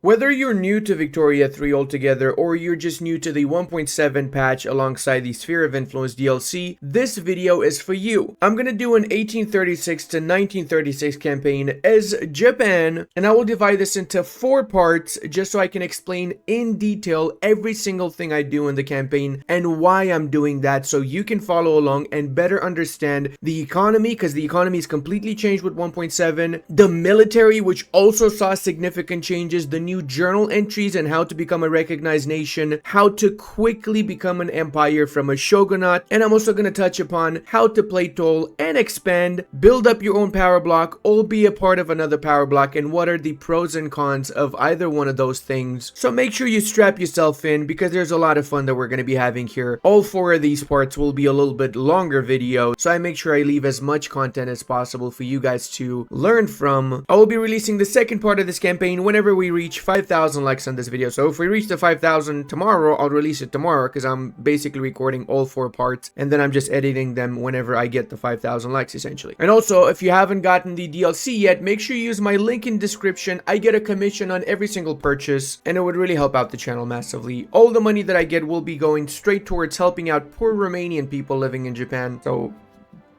Whether you're new to Victoria 3 altogether or you're just new to the 1.7 patch alongside the Sphere of Influence DLC, this video is for you. I'm gonna do an 1836 to 1936 campaign as Japan, and I will divide this into 4 parts just so I can explain in detail every single thing I do in the campaign and why I'm doing that, so you can follow along and better understand the economy, because the economy is completely changed with 1.7, the military, which also saw significant changes, the new journal entries and how to become a recognized nation, how to quickly become an empire from a shogunate, and I'm also going to touch upon how to play toll and expand, build up your own power block, or be a part of another power block, and what are the pros and cons of either one of those things. So make sure you strap yourself in, because there's a lot of fun that we're going to be having here. All 4 of these parts will be a little bit longer video, so I make sure I leave as much content as possible for you guys to learn from. I will be releasing the second part of this campaign whenever we reach 5,000 likes on this video. So if we reach the 5,000 tomorrow, I'll release it tomorrow, because I'm basically recording all 4 parts and then I'm just editing them whenever I get the 5,000 likes essentially. And also, if you haven't gotten the DLC yet, make sure you use my link in description. I get a commission on every single purchase and it would really help out the channel massively. All the money that I get will be going straight towards helping out poor Romanian people living in Japan. So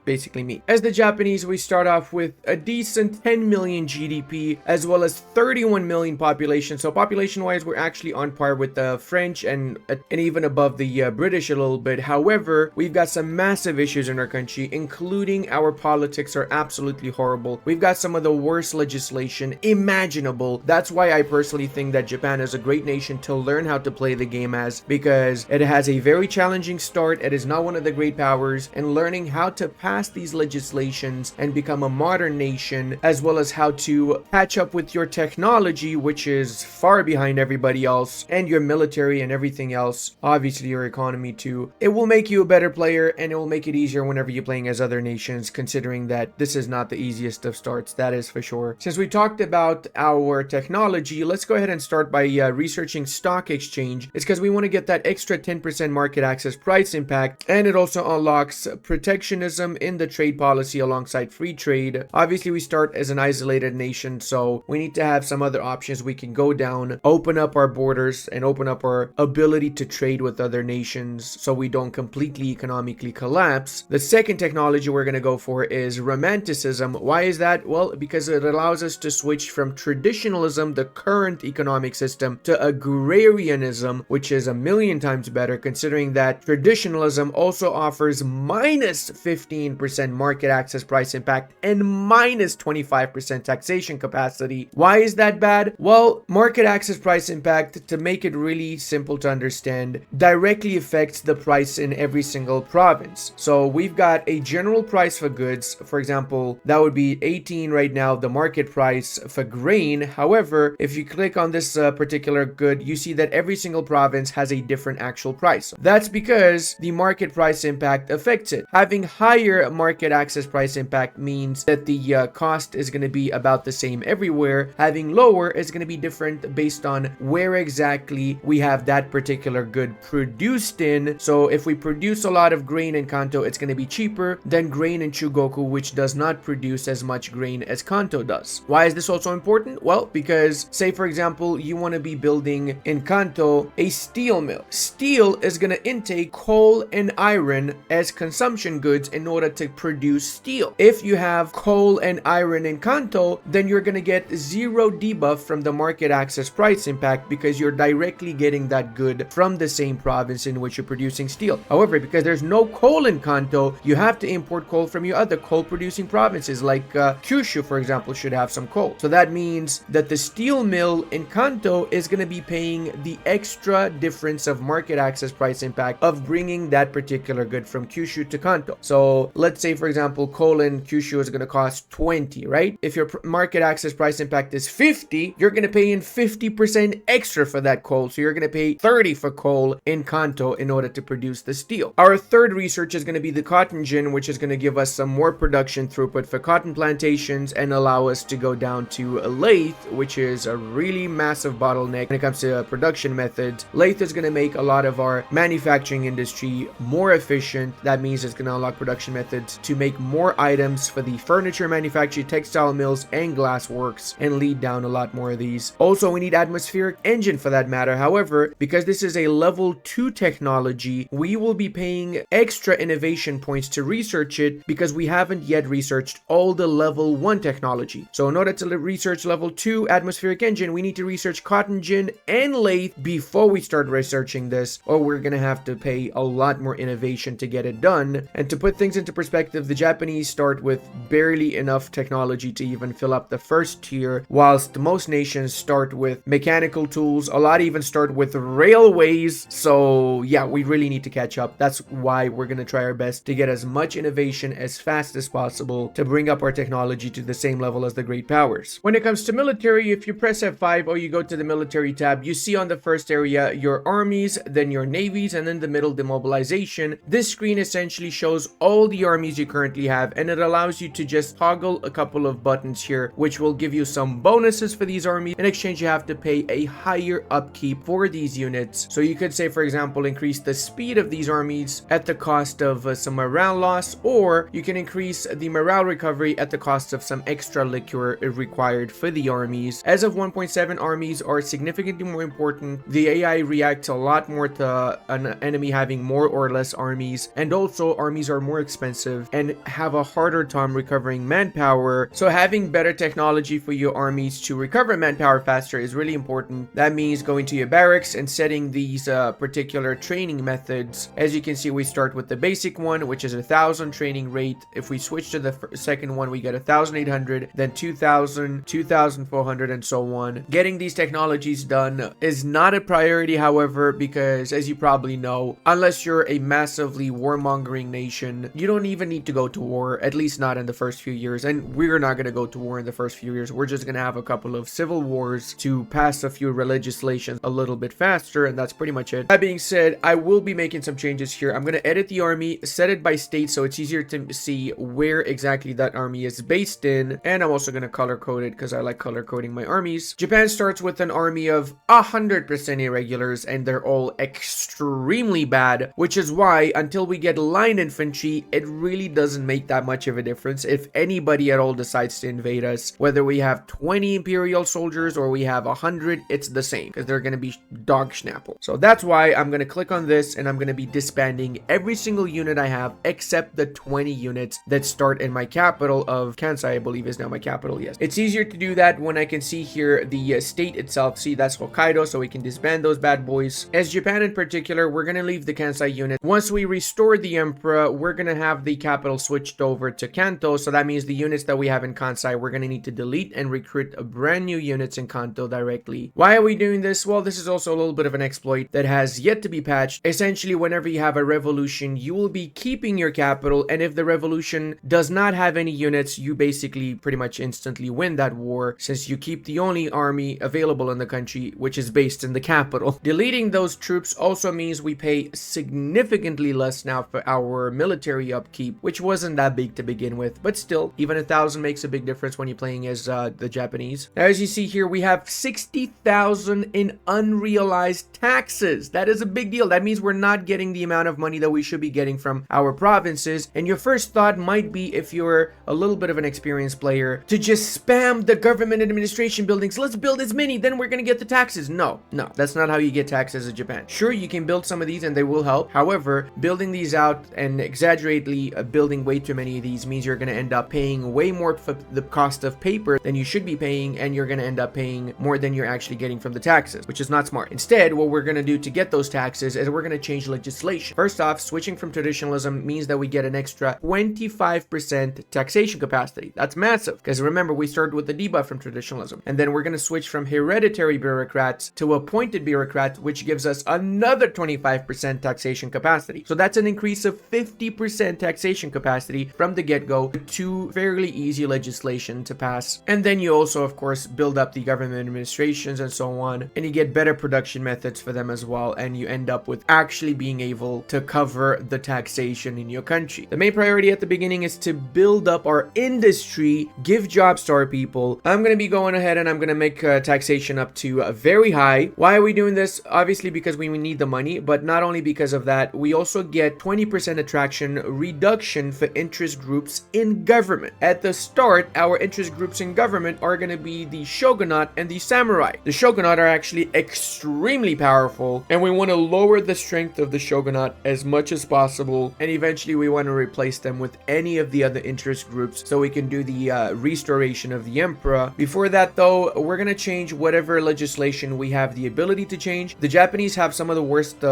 basically me. As the Japanese, we start off with a decent 10 million GDP as well as 31 million population. So population wise, we're actually on par with the French and even above the British a little bit. However, we've got some massive issues in our country, including our politics are absolutely horrible. We've got some of the worst legislation imaginable. That's why I personally think that Japan is a great nation to learn how to play the game as, because it has a very challenging start. It is not one of the great powers, and learning how to pass these legislations and become a modern nation, as well as how to catch up with your technology, which is far behind everybody else, and your military and everything else, obviously your economy too. It will make you a better player, and it will make it easier whenever you're playing as other nations, considering that this is not the easiest of starts, that is for sure. Since we talked about our technology, let's go ahead and start by researching stock exchange. It's because we want to get that extra 10% market access price impact, and it also unlocks protectionism in the trade policy alongside free trade. Obviously, we start as an isolated nation, so we need to have some other options we can go down, open up our borders, and open up our ability to trade with other nations so we don't completely economically collapse. The second technology we're going to go for is romanticism. Why is that? Well, because it allows us to switch from traditionalism, the current economic system, to agrarianism, which is a million times better, considering that traditionalism also offers minus 15% market access price impact and minus 25% taxation capacity. Why is that bad? Well, market access price impact, to make it really simple to understand, directly affects the price in every single province. So we've got a general price for goods. For example, that would be 18 right now, the market price for grain. However, if you click on this particular good, you see that every single province has a different actual price. That's because the market price impact affects it. Having higher market access price impact means that the cost is going to be about the same everywhere. Having lower is going to be different based on where exactly we have that particular good produced in. So if we produce a lot of grain in Kanto, it's going to be cheaper than grain in Chugoku, which does not produce as much grain as Kanto does. Why is this also important? Well, because say for example, you want to be building in Kanto a steel mill. Steel is going to intake coal and iron as consumption goods in order to produce steel. If you have coal and iron in Kanto, then you're going to get 0 debuff from the market access price impact, because you're directly getting that good from the same province in which you're producing steel. However, because there's no coal in Kanto, you have to import coal from your other coal producing provinces, like Kyushu for example should have some coal. So that means that the steel mill in Kanto is going to be paying the extra difference of market access price impact of bringing that particular good from Kyushu to Kanto. So let's say for example, coal in Kyushu is going to cost 20, right? If your market access price impact is 50, you're going to pay in 50% extra for that coal. So you're going to pay 30 for coal in Kanto in order to produce the steel. Our third research is going to be the cotton gin, which is going to give us some more production throughput for cotton plantations and allow us to go down to a lathe, which is a really massive bottleneck when it comes to production methods. Lathe is going to make a lot of our manufacturing industry more efficient. That means it's going to unlock production methods methods to make more items for the furniture manufacturing, textile mills, and glass works, and lead down a lot more of these. Also, we need atmospheric engine for that matter. However, because this is a level 2 technology, we will be paying extra innovation points to research it because we haven't yet researched all the level 1 technology. So in order to research level 2 atmospheric engine, we need to research cotton gin and lathe before we start researching this, or we're gonna have to pay a lot more innovation to get it done. And to put things into perspective, the Japanese start with barely enough technology to even fill up the first tier, whilst most nations start with mechanical tools. A lot even start with railways. So yeah, we really need to catch up. That's why we're gonna try our best to get as much innovation as fast as possible to bring up our technology to the same level as the great powers. When it comes to military, if you press F5 or you go to the military tab, you see on the first area your armies, then your navies, and in the middle demobilization. This screen essentially shows all the armies you currently have, and it allows you to just toggle a couple of buttons here, which will give you some bonuses for these armies. In exchange, you have to pay a higher upkeep for these units. So you could say, for example, increase the speed of these armies at the cost of some morale loss, or you can increase the morale recovery at the cost of some extra liquor required for the armies. As of 1.7, armies are significantly more important. The AI reacts a lot more to an enemy having more or less armies, and also armies are more expensive and have a harder time recovering manpower. So having better technology for your armies to recover manpower faster is really important. That means going to your barracks and setting these particular training methods. As you can see, we start with the basic one, which is 1,000 training rate. If we switch to the second one, we get 1,800, then 2,000, 2,400, and so on. Getting these technologies done is not a priority, however, because as you probably know, unless you're a massively warmongering nation, you don't even need to go to war, at least not in the first few years. And we're not going to go to war in the first few years. We're just going to have a couple of civil wars to pass a few legislations a little bit faster, and that's pretty much it. That being said, I will be making some changes here. I'm going to edit the army, set it by state so it's easier to see where exactly that army is based in, and I'm also going to color code it because I like color coding my armies. Japan starts with an army of 100% irregulars, and they're all extremely bad, which is why until we get line infantry, it really doesn't make that much of a difference if anybody at all decides to invade us. Whether we have 20 imperial soldiers or we have 100, it's the same because they're going to be dog schnapple. So that's why I'm going to click on this, and I'm going to be disbanding every single unit I have except the 20 units that start in my capital of Kansai, I believe is now my capital. Yes, it's easier to do that when I can see here the state itself. See, that's Hokkaido, so we can disband those bad boys. As Japan in particular, we're going to leave the Kansai unit. Once we restore the emperor, we're going to have the capital switched over to Kanto, so that means the units that we have in Kansai, we're going to need to delete and recruit brand new units in Kanto directly. Why are we doing this? Well, this is also a little bit of an exploit that has yet to be patched. Essentially, whenever you have a revolution, you will be keeping your capital, and if the revolution does not have any units, you basically pretty much instantly win that war, since you keep the only army available in the country, which is based in the capital. Deleting those troops also means we pay significantly less now for our military upkeep, which wasn't that big to begin with, but still, even 1,000 makes a big difference when you're playing as the Japanese. Now, as you see here, we have 60,000 in unrealized taxes. That is a big deal. That means we're not getting the amount of money that we should be getting from our provinces. And your first thought might be, if you're a little bit of an experienced player, to just spam the government administration buildings. Let's build as many, then we're gonna get the taxes. No, that's not how you get taxes in Japan. Sure, you can build some of these and they will help. However, building these out and exaggeratedly building way too many of these means you're gonna end up paying way more for the cost of paper than you should be paying, and you're gonna end up paying more than you're actually getting from the taxes, which is not smart. Instead, what we're gonna do to get those taxes is we're gonna change legislation. First off, switching from traditionalism means that we get an extra 25% taxation capacity. That's massive, because remember, we started with the debuff from traditionalism, and then we're gonna switch from hereditary bureaucrats to appointed bureaucrats, which gives us another 25% taxation capacity. So that's an increase of 50% taxation capacity from the get-go to fairly easy legislation to pass. And then you also, of course, build up the government administrations and so on, and you get better production methods for them as well, and you end up with actually being able to cover the taxation in your country. The main priority at the beginning is to build up our industry, give jobs to our people. I'm going to be going ahead and I'm going to make taxation up to very high. Why are we doing this? Obviously because we need the money, but not only because of that, we also get 20% attraction deduction for interest groups in government. At the start, our interest groups in government are going to be the shogunate and the samurai. The shogunate are actually extremely powerful, and we want to lower the strength of the shogunate as much as possible, and eventually we want to replace them with any of the other interest groups so we can do the restoration of the emperor. Before that though, we're going to change whatever legislation we have the ability to change. The Japanese have some of the worst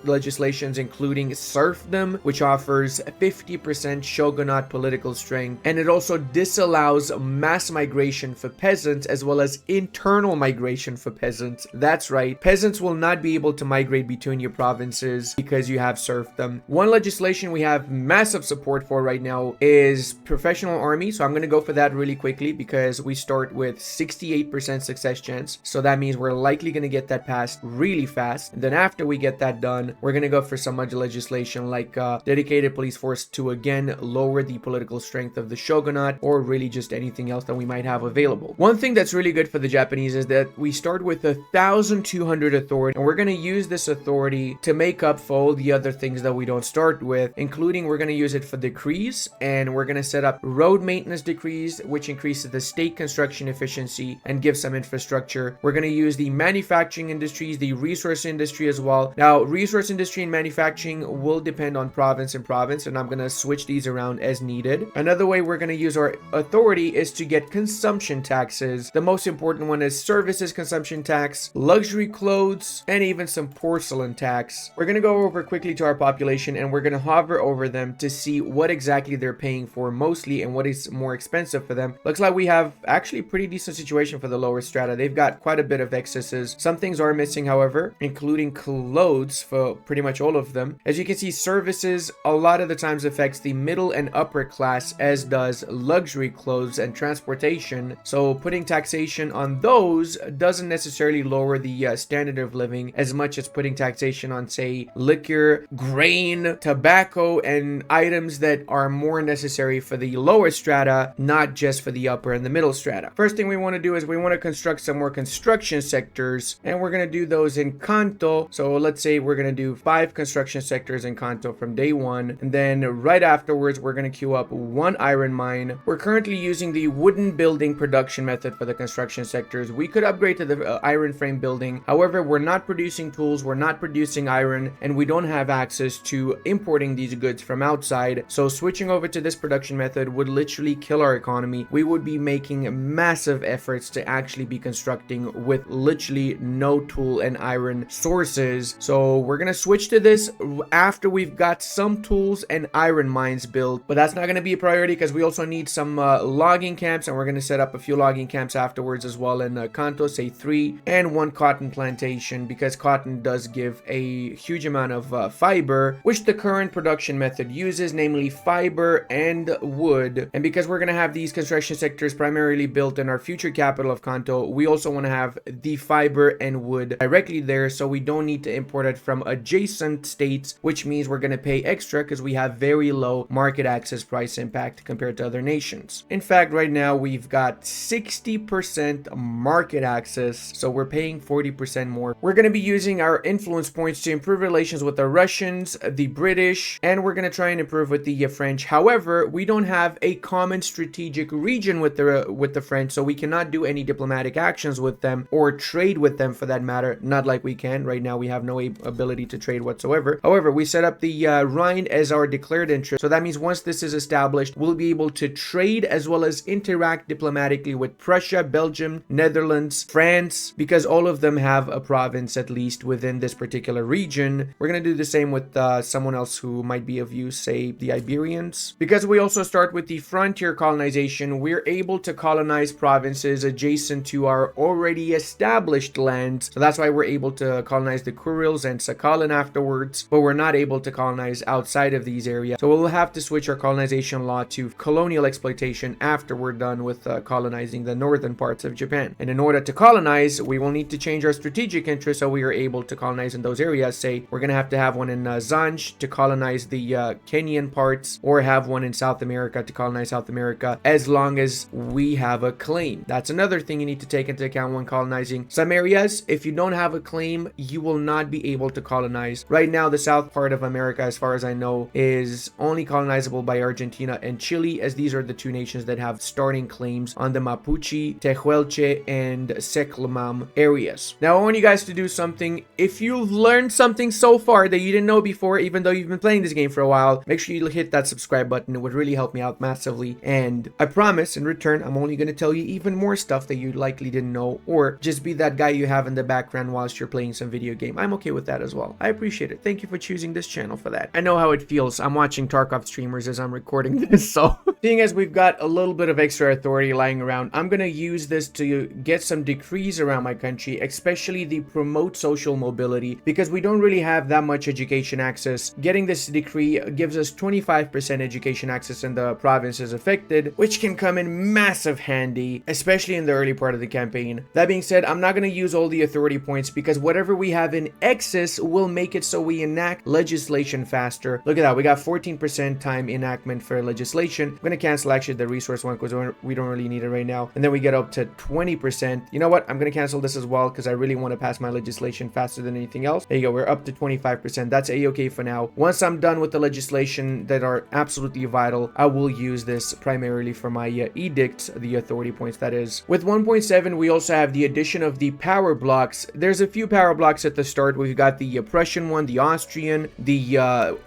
legislations, including serfdom, which offers 50% shogunate political strength, and it also disallows mass migration for peasants as well as internal migration for peasants. That's right, peasants will not be able to migrate between your provinces because you have serfdom. One legislation we have massive support for right now is professional army, so I'm going to go for that really quickly because we start with 68% success chance, so that means we're likely going to get that passed really fast. And then after we get that done, we're going to go for some other legislation like dedicated police force to again lower the political strength of the shogunate, or really just anything else that we might have available. One thing that's really good for the Japanese is that we start with 1,200 authority, and we're going to use this authority to make up for all the other things that we don't start with, including we're going to use it for decrees, and we're going to set up road maintenance decrees, which increases the state construction efficiency and gives some infrastructure. We're going to use the manufacturing industries, the resource industry as well. Now, resource industry and manufacturing will depend on province and province, and I'm going to switch these around as needed. Another way we're going to use our authority is to get consumption taxes. The most important one is services consumption tax, luxury clothes, and even some porcelain tax. We're going to go over quickly to our population, and we're going to hover over them to see what exactly they're paying for mostly and what is more expensive for them. Looks like we have actually a pretty decent situation for the lower strata. They've got quite a bit of excesses. Some things are missing, however, including clothes for pretty much all of them. As you can see, services a lot of the times affects the middle and upper class, as does luxury clothes and transportation. So putting taxation on those doesn't necessarily lower the standard of living as much as putting taxation on, say, liquor, grain, tobacco, and items that are more necessary for the lower strata, not just for the upper and the middle strata. First thing we want to do is we want to construct some more construction sectors, and we're going to do those in Kanto. So let's say we're going to do 5 construction sectors in Kanto from day 1, and then right afterwards we're going to queue up 1 iron mine. We're currently using the wooden building production method for the construction sectors. We could upgrade to the iron frame building. However, we're not producing tools, we're not producing iron, and we don't have access to importing these goods from outside. So switching over to this production method would literally kill our economy. We would be making massive efforts to actually be constructing with literally no tool and iron sources. So we're going to switch to this after we've got some tools and iron mines built, but that's not going to be a priority because we also need some logging camps, and we're going to set up a few logging camps afterwards as well in Kanto, say 3, and 1 cotton plantation, because cotton does give a huge amount of fiber, which the current production method uses, namely fiber and wood. And because we're going to have these construction sectors primarily built in our future capital of Kanto, we also want to have the fiber and wood directly there, so we don't need to import it from adjacent states, which means we're going to pay extra because we have very low market access price impact compared to other nations. In fact, right now we've got 60% market access, so we're paying 40% more. We're going to be using our influence points to improve relations with the Russians, the British, and we're going to try and improve with the French. However, we don't have a common strategic region with the French, so we cannot do any diplomatic actions with them or trade with them for that matter. Not like we can right now. We have no ability to trade whatsoever. However, we set up the Rhine as our declared interest, so that means once this is established, we'll be able to trade as well as interact diplomatically with Prussia, Belgium, Netherlands, France, because all of them have a province at least within this particular region. We're going to do the same with someone else who might be of use, say the Iberians. Because we also start with the frontier colonization, we're able to colonize provinces adjacent to our already established lands. So that's why we're able to colonize the Kurils and Sakhalin afterwards, but we're not able to colonize outside of these areas. So we'll have to switch our colonization law to colonial exploitation after we're done with colonizing the northern parts of Japan. And in order to colonize, we will need to change our strategic interest so we are able to colonize in those areas. Say we're going to have one in Zanj to colonize the Kenyan parts, or have one in South America to colonize South America, as long as we have a claim. That's another thing you need to take into account when colonizing. Some areas, if you don't have a claim, you will not be able to colonize. Right now, the south part of America, as far as I know, is is only colonizable by Argentina and Chile, as these are the two nations that have starting claims on the Mapuche, Tehuelche, and Seclamam areas. Now, I want you guys to do something. If you've learned something so far that you didn't know before, even though you've been playing this game for a while, make sure you hit that subscribe button. It would really help me out massively. And I promise, in return, I'm only going to tell you even more stuff that you likely didn't know, or just be that guy you have in the background whilst you're playing some video game. I'm okay with that as well. I appreciate it. Thank you for choosing this channel for that. I know how it feels. I'm watching Tarkov streamers as I'm recording this, so seeing as we've got a little bit of extra authority lying around, I'm gonna use this to get some decrees around my country, especially the promote social mobility, because we don't really have that much education access. Getting this decree gives us 25% education access in the provinces affected, which can come in massive handy, especially in the early part of the campaign. That being said, I'm not gonna use all the authority points because whatever we have in excess will make it so we enact legislation faster. Look at that, we got 14% time enactment for legislation. I'm gonna cancel actually the resource one because we don't really need it right now. And then we get up to 20%. You know what? I'm gonna cancel this as well because I really want to pass my legislation faster than anything else. There you go, we're up to 25%. That's a-okay for now. Once I'm done with the legislation that are absolutely vital, I will use this primarily for my edicts, the authority points that is. With 1.7, we also have the addition of the power blocks. There's a few power blocks at the start. We've got the Prussian one, the Austrian, the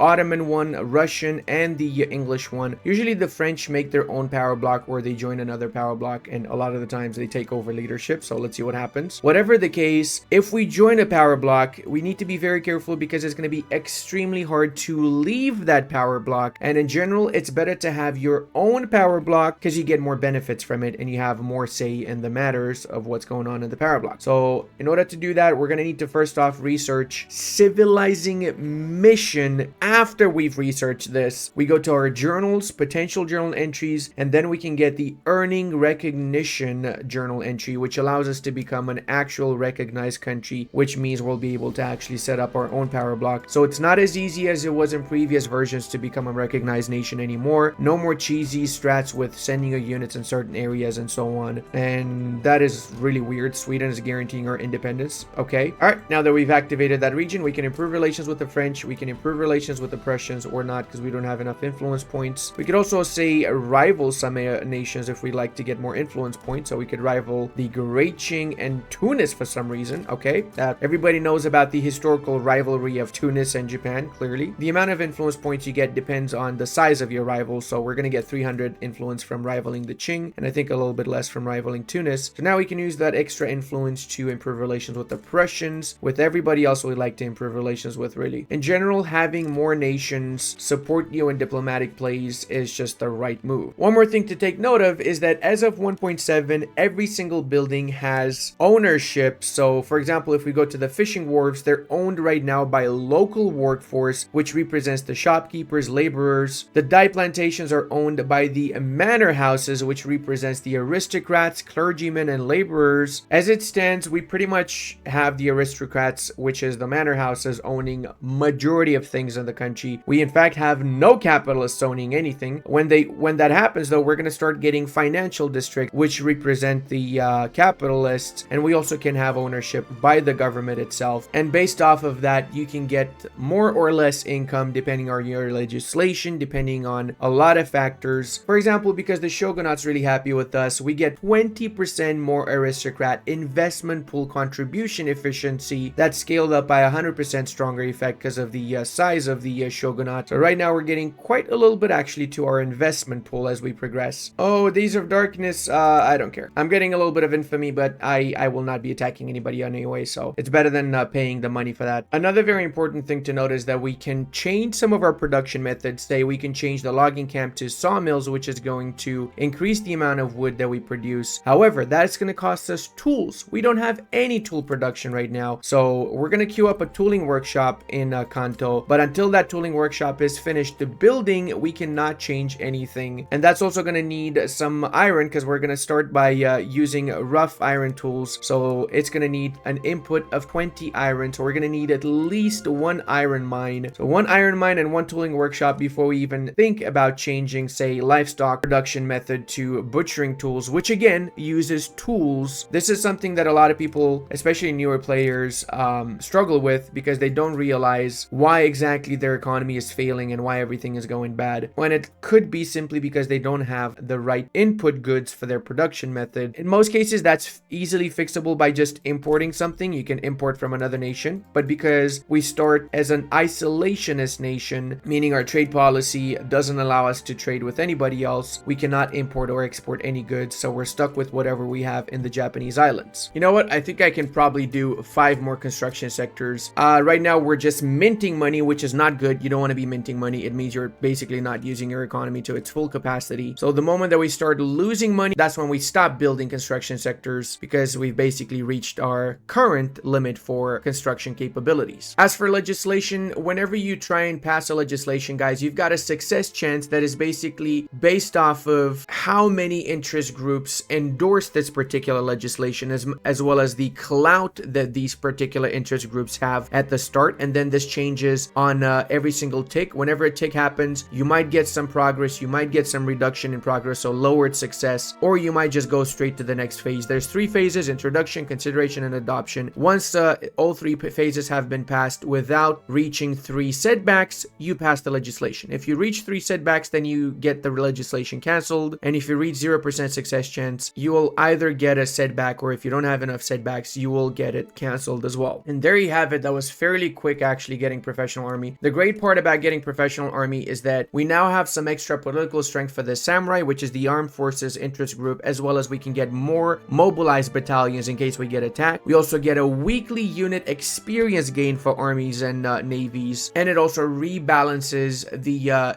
Ottoman one, Russian, and the English one. Usually the French make their own power block or they join another power block, and a lot of the times they take over leadership, so let's see what happens. Whatever the case, if we join a power block, we need to be very careful because it's going to be extremely hard to leave that power block, and in general it's better to have your own power block because you get more benefits from it and you have more say in the matters of what's going on in the power block. So in order to do that, we're going to need to first off research civilizing mission. After we've researched this, we go to our journals, potential journal entries, and then we can get the earning recognition journal entry, which allows us to become an actual recognized country, which means we'll be able to actually set up our own power block. So it's not as easy as it was in previous versions to become a recognized nation anymore. No more cheesy strats with sending your units in certain areas and so on, and that is really weird. Sweden is guaranteeing our independence. Okay, all right, now that we've activated that region, we can improve relations with the French, we can improve relations with the Prussians, or not because we don't have enough influence points. We could also say rival some nations if we like to get more influence points, so we could rival the Great Qing and Tunis for some reason. Okay, everybody knows about the historical rivalry of Tunis and Japan. Clearly the amount of influence points you get depends on the size of your rival, so we're going to get 300 influence from rivaling the Qing, and I think a little bit less from rivaling Tunis. So now we can use that extra influence to improve relations with the Prussians, with everybody else we like to improve relations with. Really, in general, having more nations support you in diplomatic plays is just the right move. One more thing to take note of is that as of 1.7, every single building has ownership. So for example, if we go to the fishing wharves, they're owned right now by a local workforce, which represents the shopkeepers, laborers. The dye plantations are owned by the manor houses, which represents the aristocrats, clergymen, and laborers. As it stands, we pretty much have the aristocrats, which is the manor houses, owning majority of things in the country. We in fact have no capitalists owning anything. When that happens though, we're going to start getting financial districts, which represent the capitalists, and we also can have ownership by the government itself, and based off of that you can get more or less income depending on your legislation, depending on a lot of factors. For example, because the shogunate's really happy with us, we get 20% more aristocrat investment pool contribution efficiency. That's scaled up by 100% stronger effect because of the size of the shogunate. So right now we're getting quite a little bit actually to our investment pool as we progress. Oh, Days of Darkness, I don't care. I'm getting a little bit of infamy, but I will not be attacking anybody anyway, so it's better than paying the money for that. Another very important thing to note is that we can change some of our production methods. Say we can change the logging camp to sawmills, which is going to increase the amount of wood that we produce. However, that's going to cost us tools. We don't have any tool production right now, so we're going to queue up a tooling workshop in Kanto, but until that tooling workshop is finished the building, we cannot change anything. And that's also going to need some iron because we're going to start by using rough iron tools, so it's going to need an input of 20 iron, so we're going to need at least one iron mine. So one iron mine and one tooling workshop before we even think about changing, say, livestock production method to butchering tools, which again uses tools. This is something that a lot of people, especially newer players, struggle with because they don't realize why exactly their economy is failing and why everything is going bad, when it could be simply because they don't have the right input goods for their production method. In most cases, that's easily fixable by just importing something. You can import from another nation, but because we start as an isolationist nation, meaning our trade policy doesn't allow us to trade with anybody else, we cannot import or export any goods, so we're stuck with whatever we have in the Japanese islands. You know what? I think I can probably do 5 more construction sectors. Right now, we're just minting money, which is not good. You don't want to be minting money. It means you're basically not using your economy to its full capacity. So the moment that we start losing money, that's when we stop building construction sectors, because we've basically reached our current limit for construction capabilities. As for legislation, whenever you try and pass a legislation, guys, you've got a success chance that is basically based off of how many interest groups endorse this particular legislation, as well as the clout that these particular interest groups have at the start. And then this changes on every single tick. Whenever a tick happens, you might get some progress, you might get some reduction in progress, so lowered success, or you might just go straight to the next phase. There's 3 phases: introduction, consideration, and adoption. Once all 3 phases have been passed without reaching 3 setbacks, you pass the legislation. If you reach 3 setbacks, then you get the legislation canceled, and if you reach 0% success chance, you will either get a setback, or if you don't have enough setbacks, you will get it canceled as well. And there you have it. That was fairly quick actually getting professional army. The great part about getting professional army is that we now have some extra political strength for the samurai, which is the armed forces interest group, as well as we can get more mobilized battalions in case we get attacked. We also get a weekly unit experience gain for armies and navies, and it also rebalances the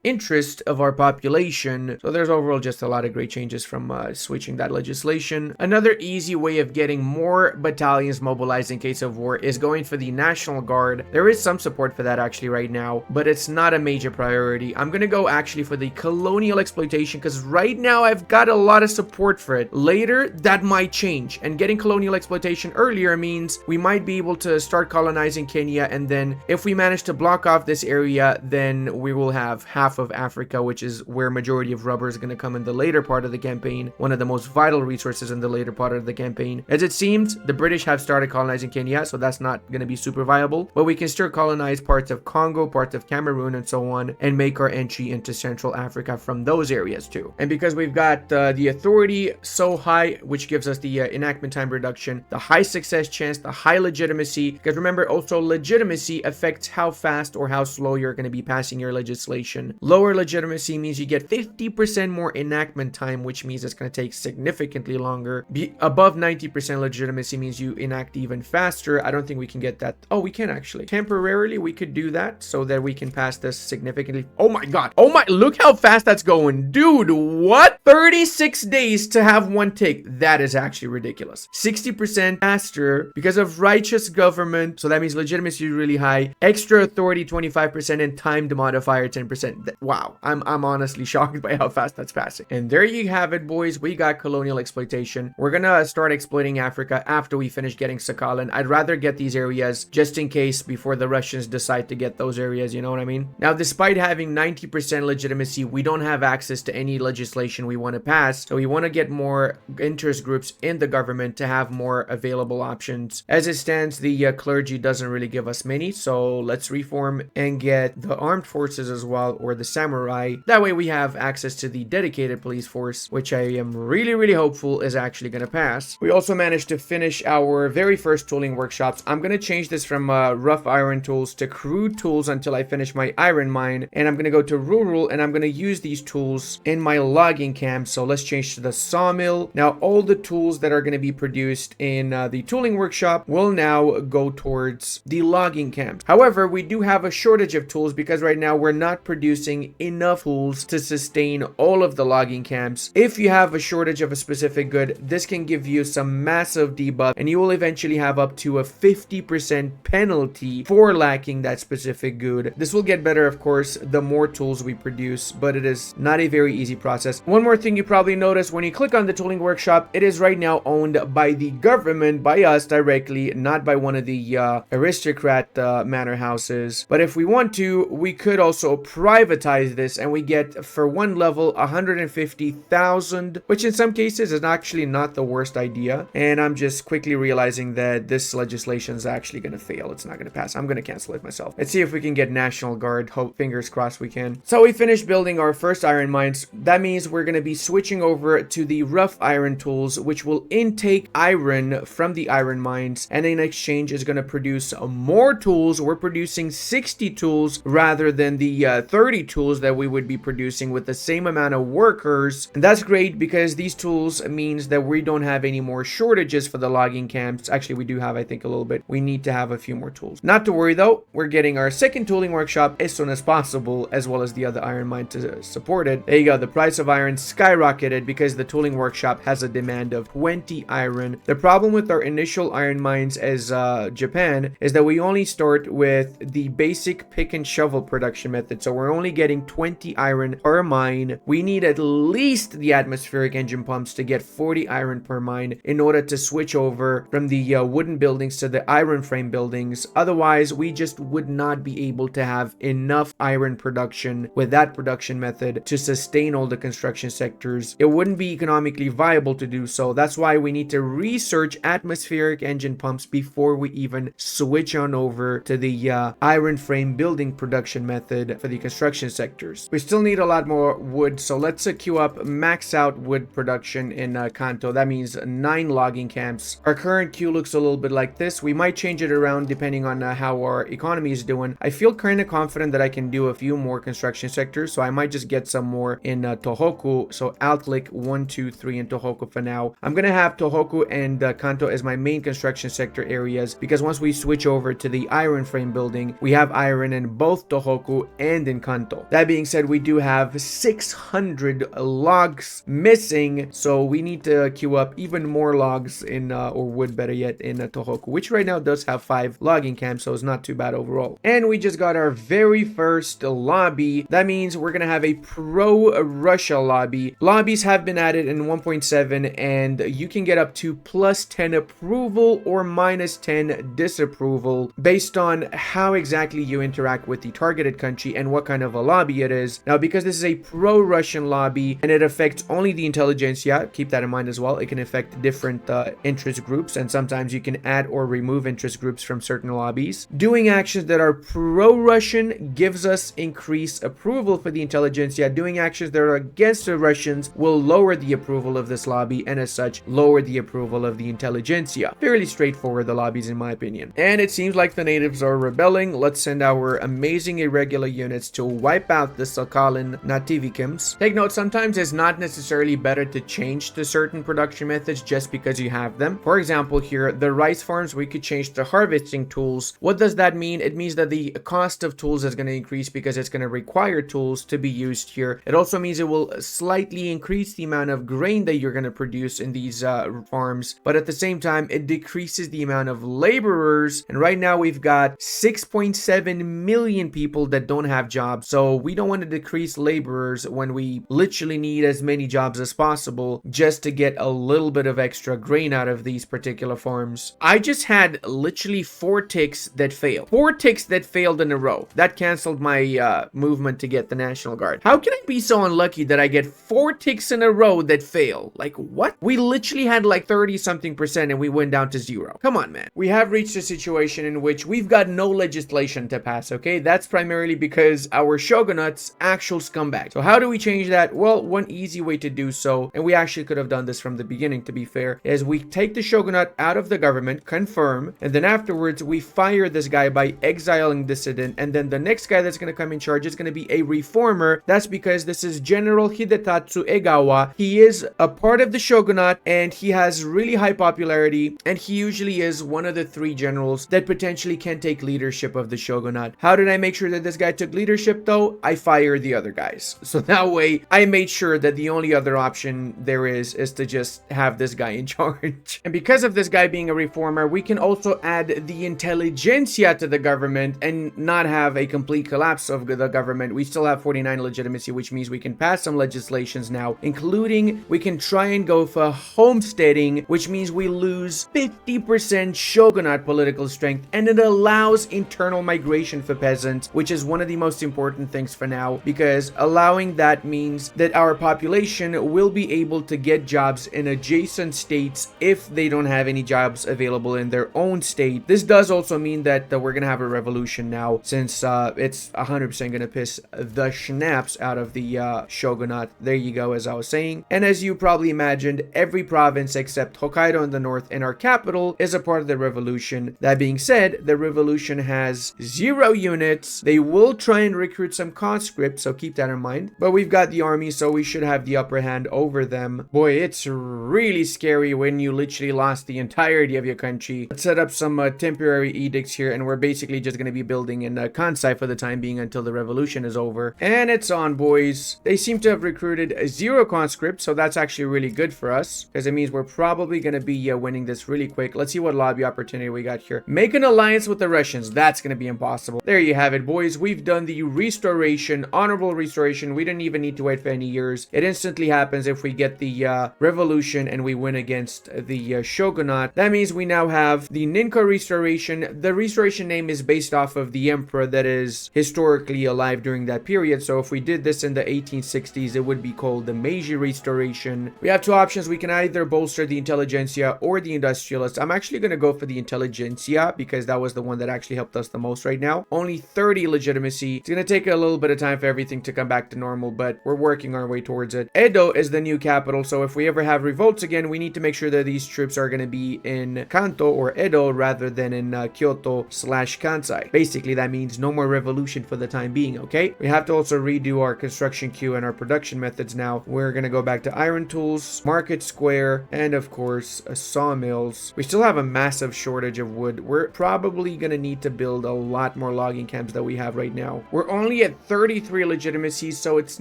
interest of our population. So there's overall just a lot of great changes from switching that legislation. Another easy way of getting more battalions mobilized in case of war is going for the National Guard. There is some support for that actually right now, but it's not a major priority. I'm gonna go actually for the colonial exploitation, because right now I've got a lot of support for it. Later, that might change, and getting colonial exploitation earlier means we might be able to start colonizing Kenya, and then if we manage to block off this area, then we will have half of Africa, which is where majority of rubber is going to come in the later part of the campaign, one of the most vital resources in the later part of the campaign. As it seems, the British have started colonizing Kenya, so that's not going to be super viable, but we can still colonize parts of Congo, parts of Cameroon, and so on, and make our entry into Central Africa from those areas too. And because we've got the authority so high, which gives us the enactment time reduction, the high success chance, the high legitimacy, because remember also legitimacy affects how fast or how slow you're going to be passing your legislation. Lower legitimacy means you get 50% more enactment time, which means it's going to take significantly longer. Above 90% legitimacy means you enact even faster. I don't think we can get that. Oh, we can actually. Temporarily, we could do that so that we can pass this significantly. Oh my god. Oh my, look how fast that's going. Dude, what? 36 days to have 1 tick. That is actually ridiculous. 60% faster because of righteous government. So that means legitimacy is really high. Extra authority 25% and timed modifier 10%. Wow. I'm honestly shocked by how fast that's passing. And there you have it, boys. We got colonial exploitation. We're gonna start exploiting Africa after we finish getting Sakhalin. I'd rather get these areas just in case before the Russians decide to get those areas, you know what I mean? Now, despite having 90% legitimacy, we don't have access to any legislation we want to pass. So we want to get more interest groups in the government to have more available options. As it stands, the clergy doesn't really give us many. So let's reform and get the armed forces as well, or the samurai. That way we have access to the dedicated police force, which I am really hopeful is actually going to pass. We also managed to finish our very first tooling workshops. I'm going to change this from rough iron tools to crude tools until I finish my iron mine. And I'm going to go to rural, and I'm going to use these tools in my logging camp. So let's change to the sawmill. Now, all the tools that are going to be produced in the tooling workshop will now go towards the logging camp. However, we do have a shortage of tools because right now we're not producing enough tools to sustain all of the logging camps. If you have a shortage of a specific good, this can give you some massive debuff, and you will eventually have up to a 50% penalty for lacking that specific good. This will get better, of course, the more tools we produce, but it is not a very easy process. One more thing you probably noticed when you click on the tooling workshop, it is right now owned by the government, by us directly, not by one of the aristocrat manor houses. But if we want to, we could also privatize this, and we get for one level 150,000, which in some cases is actually not the worst idea. And I'm just quickly realizing that this legislation is actually going to fail. It's not going to pass. I'm going to cancel it myself. Let's see if we can get National Guard. Hope, fingers crossed we can. So we finished building our first iron mines. That means we're going to be switching over to the rough iron tools, which will intake iron from the iron mines, and in exchange is going to produce more tools. We're producing 60 tools rather than the 30 tools that we would be producing with the same amount of workers. And that's great because these tools means that we don't have any more shortages for the logging camps. Actually, we do have, I think, a little bit. We need to have a few more tools. Not to worry though, we're getting our second tooling workshop as soon as possible, as well as the other iron mine to support it. There you go. The price of iron skyrocketed because the tooling workshop has a demand of 20 iron. The problem with our initial iron mines as Japan is that we only start with the basic pick and shovel production method, so we're only getting 20 iron per mine. We need at least the atmospheric engine pumps to get 40 iron per mine in order to switch over from the wooden buildings to the iron frame buildings. Otherwise, we just would not be able to have enough iron production with that production method to sustain all the construction sectors. It wouldn't be economically viable to do so. That's why we need to research atmospheric engine pumps before we even switch on over to the iron frame building production method for the construction sectors. We still need a lot more wood, so let's queue up max out wood production in Kanto. That means 9 logging camps. Our current queue looks a little bit like this. We might change it around depending on how our economy is doing. I feel kind of confident that I can do a few more construction sectors, so I might just get some more in Tohoku. So I'll click 1, 2, 3 in Tohoku for now. I'm gonna have Tohoku and Kanto as my main construction sector areas, because once we switch over to the iron frame building, we have iron in both Tohoku and in Kanto. That being said, we do have 600 logs missing, so we need to queue up even more logs in or wood, better yet, in Tohoku, which right now does have 5 logging camps, so it's not too bad overall. And we just got our very first lobby. That means we're gonna have a pro-Russia lobby. Lobbies have been added in 1.7, and you can get up to +10 approval or -10 disapproval based on how exactly you interact with the targeted country and what kind of a lobby it is. Now, because this is a pro-Russian lobby and it affects only the intelligentsia, keep that in mind as well. It can affect different interest groups, and sometimes you can add or remove interest groups from certain lobbies. Doing actions that are pro-Russian gives us increased approval for the intelligentsia. Doing actions that are against the Russians will lower the approval of this lobby, and as such lower the approval of the intelligentsia. Fairly straightforward, the lobbies, in my opinion. And it seems like the natives are rebelling. Let's send our amazing irregular units to wipe out the Sakhalin Nativikims. Take note, sometimes it's not necessarily better to change to certain production methods just because you have them. For example, here, the rice farms, we could change to harvesting tools. What does that mean? It means that the cost of tools is going to increase because it's going to require tools to be used here. It also means it will slightly increase the amount of grain that you're going to produce in these farms, but at the same time, it decreases the amount of laborers. And right now we've got 6.7 million people that don't have jobs, so we don't want to decrease laborers when we literally need as many jobs as possible just to get a little bit of extra grain out of these particular farms. I just had literally 4 ticks that failed. 4 ticks that failed in a row. That canceled my movement to get the National Guard. How can I be so unlucky that I get 4 ticks in a row that fail? Like, what? We literally had like 30-something% and we went down to 0. Come on, man. We have reached a situation in which we've got no legislation to pass, okay? That's primarily because our shogunate's actual scumbag. So how do we change that? Well, one easy way to do so, and we actually could have done this from the beginning to be fair, is we take the shogunate out of the government, confirm, and then afterwards we fire this guy by exiling dissident, and then the next guy that's going to come in charge is going to be a reformer. That's because this is General Hidetatsu Egawa. He is a part of the shogunate and he has really high popularity, and he usually is one of the 3 generals that potentially can take leadership of the shogunate. How did I make sure that this guy took leadership though? I fired the other guys. So that way I made sure that the only other option there is to just have this guy in charge. And because of this guy being a reformer, we can also add the intelligentsia to the government and not have a complete collapse of the government. We still have 49 legitimacy, which means we can pass some legislations now, including we can try and go for homesteading, which means we lose 50% shogunate political strength, and it allows internal migration for peasants, which is one of the most important things for now, because allowing that means that our population will be able to get jobs in adjacent states if they don't have any jobs available in their own state. This does also mean that we're gonna have a revolution revolution now, since it's 100% gonna piss the schnapps out of the shogunate. There you go, as I was saying. And as you probably imagined, every province except Hokkaido in the north and our capital is a part of the revolution. That being said, the revolution has 0 units. They will try and recruit some conscripts, so keep that in mind. But we've got the army, so we should have the upper hand over them. Boy, it's really scary when you literally lost the entirety of your country. Let's set up some temporary edicts here, and we're basically just going to be building in Kansai for the time being until the revolution is over. And it's on, boys. They seem to have recruited 0 conscripts, so that's actually really good for us, because it means we're probably going to be winning this really quick. Let's see what lobby opportunity we got here. Make an alliance with the Russians. That's going to be impossible. There you have it, boys. We've done the restoration, honorable restoration. We didn't even need to wait for any years. It instantly happens if we get the revolution and we win against the shogunate. That means we now have the Ninka restoration. The restoration name is based off of the emperor that is historically alive during that period. So if we did this in the 1860s, it would be called the Meiji restoration. We have 2 options. We can either bolster the intelligentsia or the industrialists. I'm actually going to go for the intelligentsia because that was the one that actually helped us the most right now. Only 30 legitimacy. It's going to take a little bit of time for everything to come back to normal, but we're working our way towards it. Edo is the new capital, so if we ever have revolts again, we need to make sure that these troops are going to be in Kanto or Edo rather than in Kyoto/Kansai. Basically, that means no more revolution for the time being, okay? We have to also redo our construction queue and our production methods now. We're going to go back to iron tools, market square, and of course, sawmills. We still have a massive shortage of wood. We're probably going to need to build a lot more logging camps than we have right now. We're only at 33 legitimacies, so it's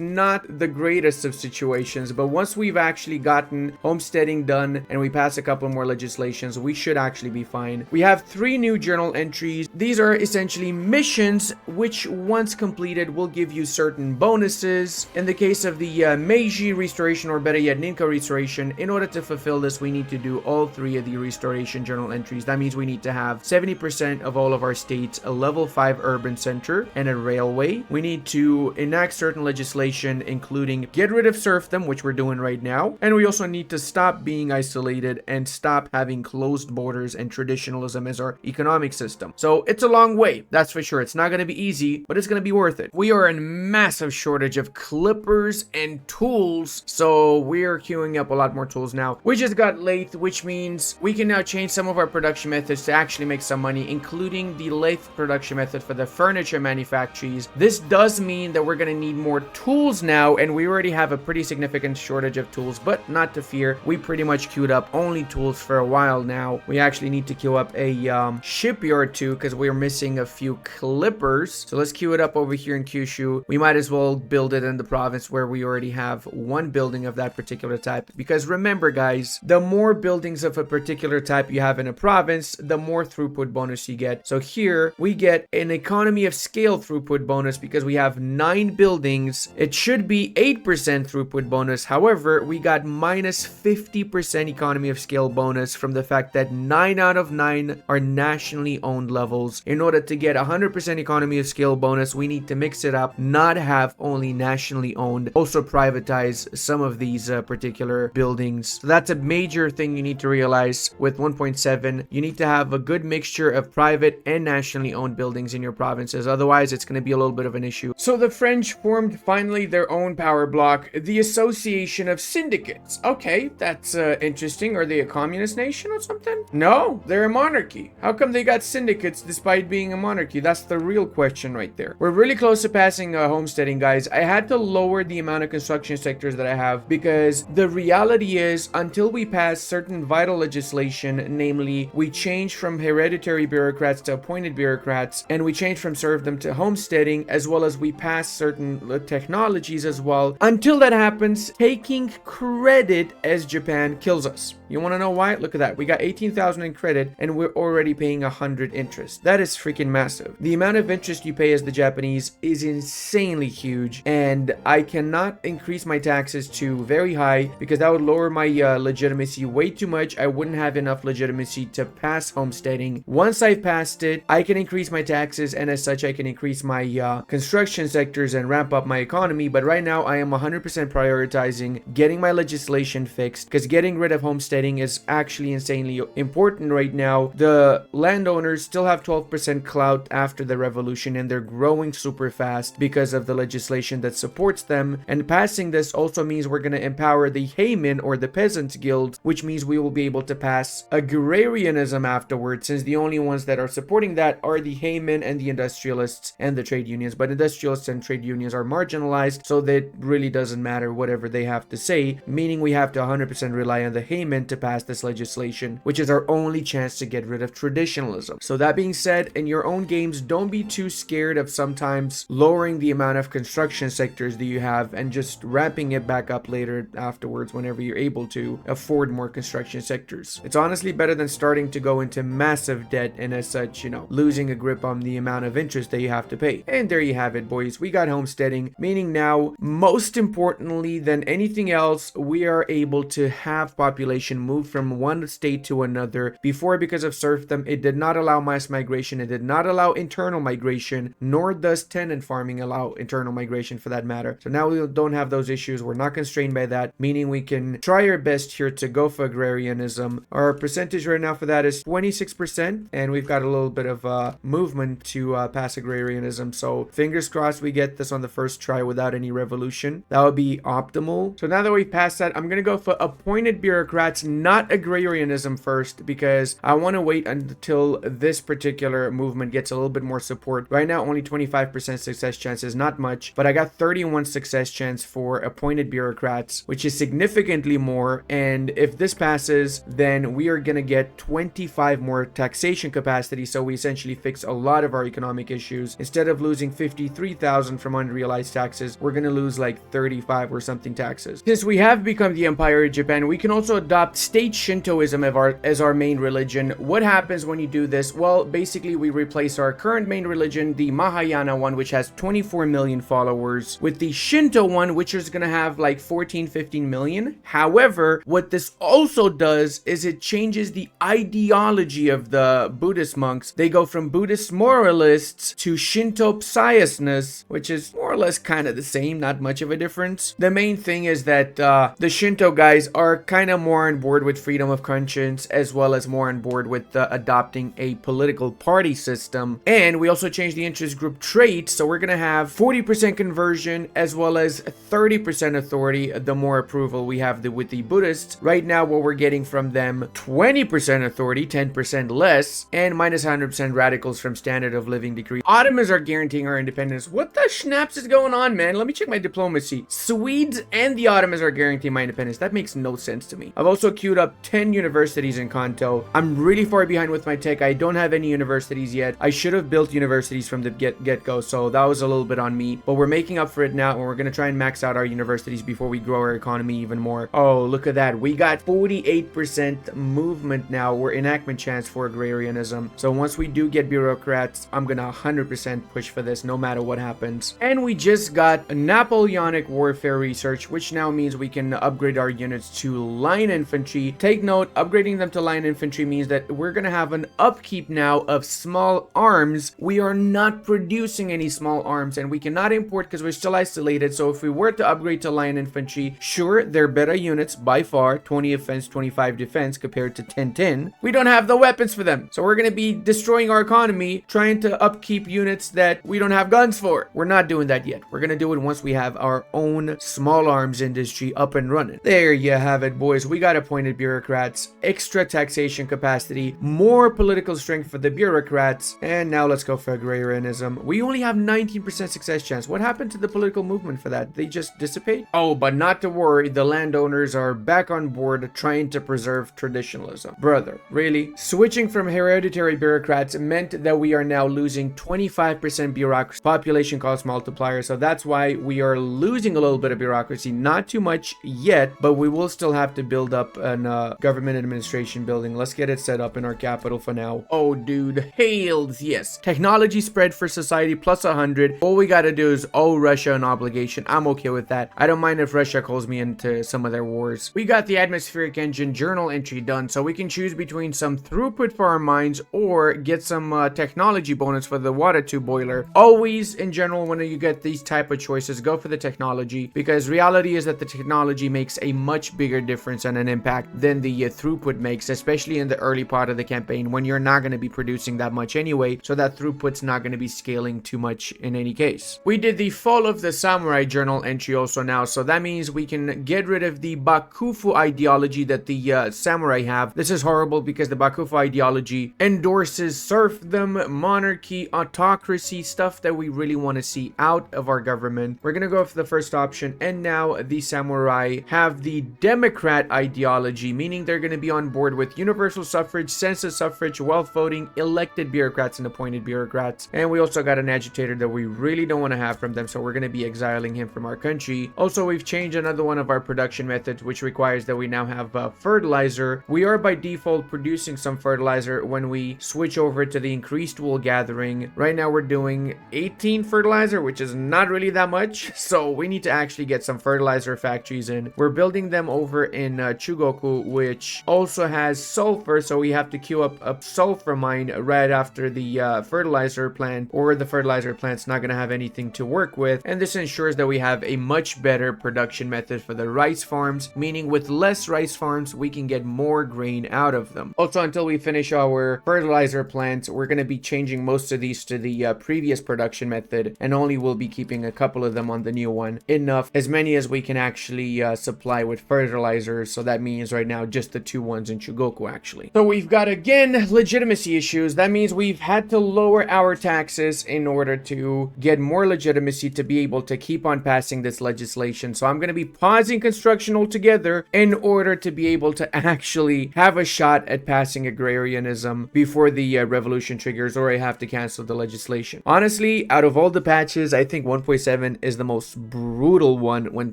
not the greatest of situations, but once we've actually gotten homesteading done and we pass a couple more legislations, we should actually be fine. We have 3 new journal entries. These are essentially missions, which once completed will give you certain bonuses. In the case of the Meiji restoration, or better yet, Ninka restoration, in order to fulfill this, we need to do all 3 of the restoration journal entries. That means we need to have 70% of all of our states a level 5 urban center and a railway. We need to enact certain legislation, including get rid of serfdom, which we're doing right now. And we also need to stop being isolated and stop having closed borders and traditionalism as our economic system. So it's a long way, that's for sure. It's not going to be easy, but it's going to be worth it. We are in massive shortage of clippers and tools, so we're queuing up a lot more tools now. We just got lathe, which means we can now change some of our production methods to actually make some money, including the lathe production method for the furniture manufactories. This does mean that we're going to need more tools now, and we already have a pretty significant shortage of tools, but not to fear. We pretty much queued up only tools for a while now. We actually need to queue up a shipyard too, because we're missing a few clippers. So let's queue it up over here in Kyushu. We might as well build it in the province where we already have 1 building of that particular type, because remember guys, the more buildings of a particular type you have in a province, the more throughput bonus you get. So here we get an economy of scale throughput bonus because we have 9 buildings. It should be 8% throughput bonus. However, we got minus 50% economy of scale bonus from the fact that 9 out of 9 are nationally owned levels. In order to get 100% economy of scale bonus, we need to mix it up, not have only nationally owned, also privatize some of these particular buildings. So that's a major thing you need to realize with 1.7. You need to have a good mixture of private and nationally owned buildings in your provinces. Otherwise, it's going to be a little bit of an issue. So the French formed finally their own power bloc, the Association of Syndicates. Okay, that's interesting. Are they a communist nation or something? No, they're a monarchy. How come they got syndicates despite being a monarchy? That's the real question right there. We're really close to passing homesteading, guys. I had to lower the amount of construction sectors that I have because the reality is until we pass certain vital legislation, namely we change from hereditary bureaucrats to appointed bureaucrats, and we change from serfdom to homesteading, as well as we pass certain technologies as well. Until that happens, taking credit as Japan kills us. You want to know why? Look at that. We got 18,000 in credit and we're already paying 100 interest. That is freaking massive. The amount of interest you pay as the Japanese is insanely huge, and I cannot increase my taxes to very high because that would lower my legitimacy way too much. I wouldn't have enough legitimacy to pass homesteading. Once I've passed it, I can increase my taxes, and as such I can increase my construction sectors and ramp up my economy. But right now I am 100% prioritizing getting my legislation fixed, because getting rid of homesteading is actually insanely important right now. The landowners still have 12% clout about after the revolution, and they're growing super fast because of the legislation that supports them. And passing this also means we're going to empower the Hayman or the Peasants Guild, which means we will be able to pass agrarianism afterwards, since the only ones that are supporting that are the Hayman and the industrialists and the trade unions. But industrialists and trade unions are marginalized, so that really doesn't matter whatever they have to say, meaning we have to 100% rely on the Hayman to pass this legislation, which is our only chance to get rid of traditionalism. So that being said, in your own games, don't be too scared of sometimes lowering the amount of construction sectors that you have and just ramping it back up later afterwards whenever you're able to afford more construction sectors. It's honestly better than starting to go into massive debt and as such, losing a grip on the amount of interest that you have to pay. And there you have it, boys. We got homesteading, meaning now, most importantly than anything else, we are able to have population move from one state to another. Before, because of serfdom, it did not allow mass migration, it did not allow internal migration, nor does tenant farming allow internal migration for that matter. So now we don't have those issues. We're not constrained by that, meaning we can try our best here to go for agrarianism. Our percentage right now for that is 26%, and we've got a little bit of movement to pass agrarianism. So fingers crossed we get this on the first try without any revolution. That would be optimal. So now that we've passed that, I'm gonna go for appointed bureaucrats, not agrarianism first, because I want to wait until this particular movement gets a little bit more support. Right now, only 25% success chance is not much, but I got 31 success chance for appointed bureaucrats, which is significantly more. And if this passes, then we are gonna get 25 more taxation capacity. So we essentially fix a lot of our economic issues. Instead of losing 53,000 from unrealized taxes, we're gonna lose like 35 or something taxes. Since we have become the Empire of Japan, we can also adopt state Shintoism as our main religion. What happens when you do this? Well, basically we replace our current main religion, the Mahayana one, which has 24 million followers, with the Shinto one, which is gonna have like 14-15 million. However, what this also does is it changes the ideology of the Buddhist monks. They go from Buddhist moralists to Shinto psionists, which is more or less kind of the same, not much of a difference. The main thing is that the Shinto guys are kind of more on board with freedom of conscience, as well as more on board with adopting a political party system. And we also changed the interest group traits, so we're gonna have 40% conversion as well as 30% authority the more approval we have with the Buddhists. Right now what we're getting from them, 20% authority, 10% less, and minus 100% radicals from standard of living decree. Ottomans are guaranteeing our independence. What the schnapps is going on, man? Let me check my diplomacy. Swedes and the Ottomans are guaranteeing my independence. That makes no sense to me. I've also queued up 10 universities in Kanto. I'm really far behind with my tech. I don't have any universities yet. I should have built universities from the get-go, so that was a little bit on me. But we're making up for it now, and we're going to try and max out our universities before we grow our economy even more. Oh, look at that. We got 48% movement now. We're enactment chance for agrarianism. So once we do get bureaucrats, I'm going to 100% push for this no matter what happens. And we just got a Napoleonic warfare research, which now means we can upgrade our units to line infantry. Take note, upgrading them to line infantry means that we're going to have an upkeep now of small arms. We are not producing any small arms, and we cannot import because we're still isolated. So if we were to upgrade to line infantry, sure, they're better units by far, 20 offense, 25 defense compared to 10-10. We don't have the weapons for them, so we're going to be destroying our economy trying to upkeep units that we don't have guns for. We're not doing that yet. We're going to do it once we have our own small arms industry up and running. There you have it, boys. We got appointed bureaucrats, extra taxation capacity, more political strength for the bureaucrats, and now let's go for agrarianism. We only have 19% success chance. What happened to the political movement for that? They just dissipate? Oh, but not to worry, the landowners are back on board trying to preserve traditionalism. Brother, really? Switching from hereditary bureaucrats meant that we are now losing 25% bureaucracy, population cost multiplier, so that's why we are losing a little bit of bureaucracy. Not too much yet, but we will still have to build up an government administration building. Let's get it set up in our capital for now. Oh, dude, hails, yes. Technology spread for society plus 100. All we gotta do is owe Russia an obligation. I'm okay with that. I don't mind if Russia calls me into some of their wars. We got the atmospheric engine journal entry done, so we can choose between some throughput for our mines or get some technology bonus for the water tube boiler. Always, in general, when you get these type of choices, go for the technology, because reality is that the technology makes a much bigger difference and an impact than the throughput makes, especially in the early part of the campaign when you're not going to be producing that much anyway. anyway, so that throughput's not going to be scaling too much in any case. We did the Fall of the Samurai journal entry also now, so that means we can get rid of the Bakufu ideology that the samurai have. This is horrible because the Bakufu ideology endorses serfdom, monarchy, autocracy, stuff that we really want to see out of our government. We're going to go for the first option, and now the samurai have the Democrat ideology, meaning they're going to be on board with universal suffrage, census suffrage, wealth voting, elected bureaucrats and appointed bureaucrats. And we also got an agitator that we really don't want to have from them, so we're going to be exiling him from our country. Also, we've changed another one of our production methods, which requires that we now have fertilizer. We are by default producing some fertilizer when we switch over to the increased wool gathering. Right now we're doing 18 fertilizer, which is not really that much, so we need to actually get some fertilizer factories in. We're building them over in Chugoku, which also has sulfur, so we have to queue up a sulfur mine right after the fertilizer plant, or the fertilizer plant's not going to have anything to work with. And this ensures that we have a much better production method for the rice farms, meaning with less rice farms we can get more grain out of them. Also, until we finish our fertilizer plants, we're going to be changing most of these to the previous production method, and only will be keeping a couple of them on the new one. Enough, as many as we can actually supply with fertilizers, so that means right now just the two ones in Chugoku actually. So we've got again legitimacy issues. That means we've had to lower our taxes in order to get more legitimacy to be able to keep on passing this legislation. So I'm going to be pausing construction altogether in order to be able to actually have a shot at passing agrarianism before the revolution triggers, or I have to cancel the legislation. Honestly, out of all the patches, I think 1.7 is the most brutal one when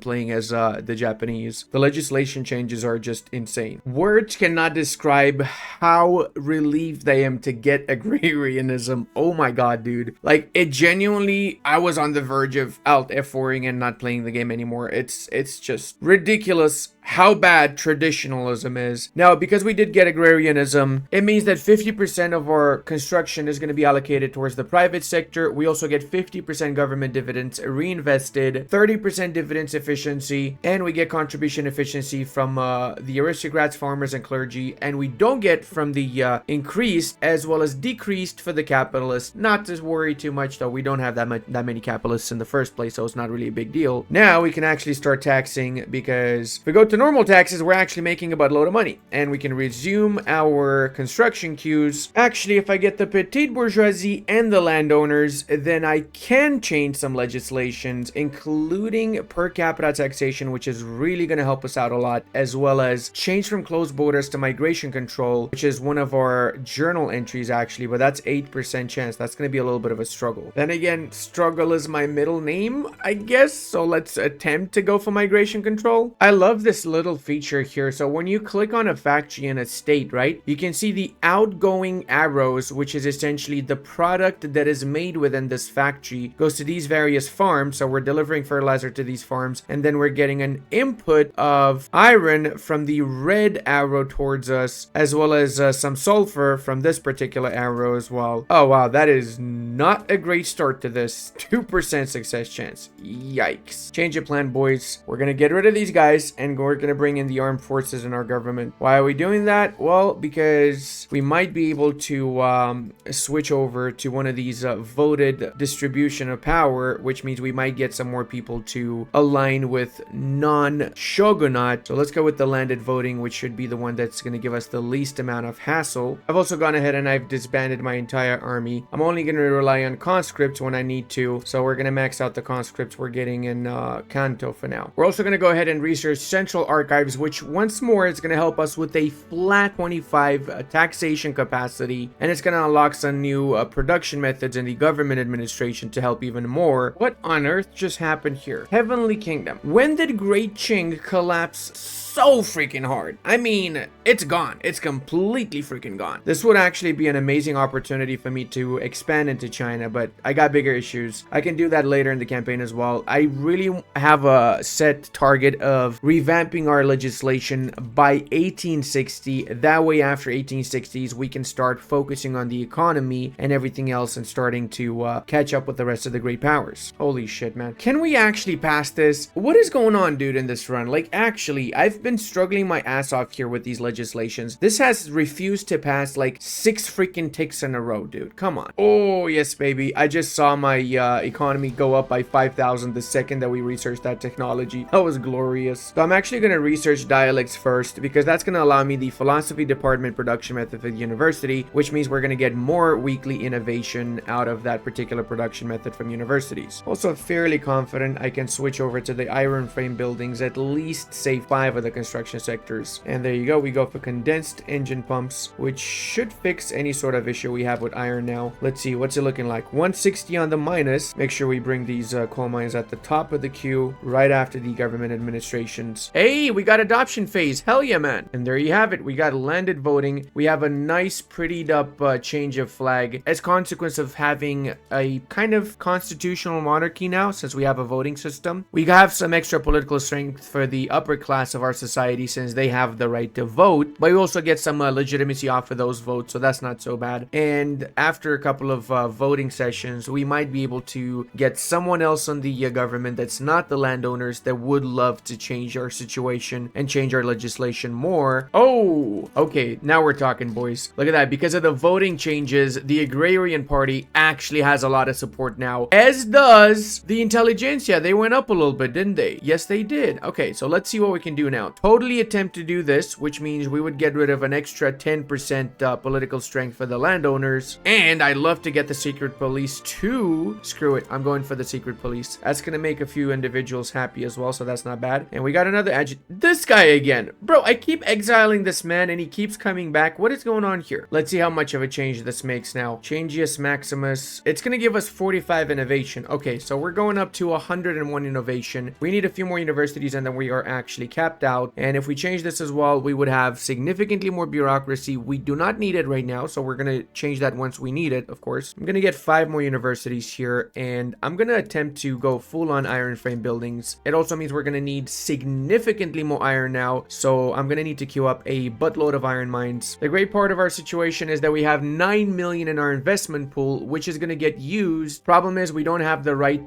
playing as the Japanese. The legislation changes are just insane. Words cannot describe how relieved I am to get agrarianism. Oh my god, dude. Like, it genuinely, I was on the verge of Alt F4ing and not playing the game anymore. It's just ridiculous how bad traditionalism is. Now, because we did get agrarianism, it means that 50% of our construction is going to be allocated towards the private sector. We also get 50% government dividends reinvested, 30% dividends efficiency, and we get contribution efficiency from the aristocrats, farmers, and clergy, and we don't get from the increased as well as decreased for the capitalists. Not to worry too much though, we don't have that many capitalists in the first place, so it's not really a big deal. Now we can actually start taxing, because if we go to normal taxes, we're actually making a buttload of money, and we can resume our construction queues. Actually, if I get the petite bourgeoisie and the landowners, then I can change some legislations, including per capita taxation, which is really going to help us out a lot, as well as change from closed borders to migration control, which is one of our journal entries actually, but that's 8% chance. That's going to be a little bit of a struggle. Then again, struggle is my middle name, I guess, so let's attempt to go for migration control. I love this little feature here. So when you click on a factory in a state, right, you can see the outgoing arrows, which is essentially the product that is made within this factory, goes to these various farms. So we're delivering fertilizer to these farms, and then we're getting an input of iron from the red arrow towards us, as well as some sulfur from this particular arrow as well. Oh wow, that is not a great start to this. 2% success chance. Yikes. Change of plan, boys. We're gonna get rid of these guys, and we're gonna bring in the armed forces in our government. Why are we doing that? Well, because we might be able to switch over to one of these voted distribution of power, which means we might get some more people to align with non-shogunate. So let's go with the landed voting, which should be the one that's going to give us the least amount of hassle. I've also gone ahead and I've disbanded my entire army. I'm only going to rely on conscripts when I need to, so we're going to max out the conscripts we're getting in Kanto for now. We're also going to go ahead and research central archives, which once more is going to help us with a flat 25 taxation capacity, and it's going to unlock some new production methods in the government administration to help even more. What on earth just happened here? Heavenly Kingdom. When did Great Qing collapse so freaking hard? I mean, it's gone. It's completely freaking gone. This would actually be an amazing opportunity for me to expand into China, but I got bigger issues. I can do that later in the campaign as well. I really have a set target of revamping our legislation by 1860. That way, after 1860s, we can start focusing on the economy and everything else and starting to catch up with the rest of the great powers. Holy shit, man. Can we actually pass this? What is going on, dude, in this run? Like, actually, I've been been struggling my ass off here with these legislations. This has refused to pass like 6 freaking ticks in a row, dude. Come on. Oh, yes, baby. I just saw my economy go up by 5,000 the second that we researched that technology. That was glorious. So I'm actually going to research dialects first because that's going to allow me the philosophy department production method for the university, which means we're going to get more weekly innovation out of that particular production method from universities. Also fairly confident I can switch over to the iron frame buildings, at least save 5 of the construction sectors. And there you go. We go for condensed engine pumps, which should fix any sort of issue we have with iron now. Let's see, what's it looking like? 160 on the minus. Make sure we bring these coal mines at the top of the queue right after the government administrations. Hey, we got adoption phase. Hell yeah, man. And there you have it. We got landed voting. We have a nice prettied up change of flag as consequence of having a kind of constitutional monarchy now, since we have a voting system. We have some extra political strength for the upper class of our society since they have the right to vote, but we also get some legitimacy off of those votes, so that's not so bad. And after a couple of voting sessions, we might be able to get someone else on the government that's not the landowners that would love to change our situation and change our legislation more. Oh, okay, now we're talking, boys. Look at that. Because of the voting changes, the agrarian party actually has a lot of support now, as does the intelligentsia. They went up a little bit, didn't they? Yes, they did. Okay, so let's see what we can do now. Totally attempt to do this, which means we would get rid of an extra 10% political strength for the landowners. And I'd love to get the secret police too. Screw it, I'm going for the secret police. That's gonna make a few individuals happy as well, so that's not bad. And we got another this guy again. Bro, I keep exiling this man and he keeps coming back. What is going on here? Let's see how much of a change this makes now. Changius Maximus. It's gonna give us 45 innovation. Okay, so we're going up to 101 innovation. We need a few more universities and then we are actually capped out. And if we change this as well, we would have significantly more bureaucracy. We do not need it right now, so we're gonna change that once we need it, of course. I'm gonna get 5 more universities here, and I'm gonna attempt to go full on iron frame buildings. It also means we're gonna need significantly more iron now, so I'm gonna need to queue up a buttload of iron mines. The great part of our situation is that we have 9 million in our investment pool, which is gonna get used. Problem is we don't have the right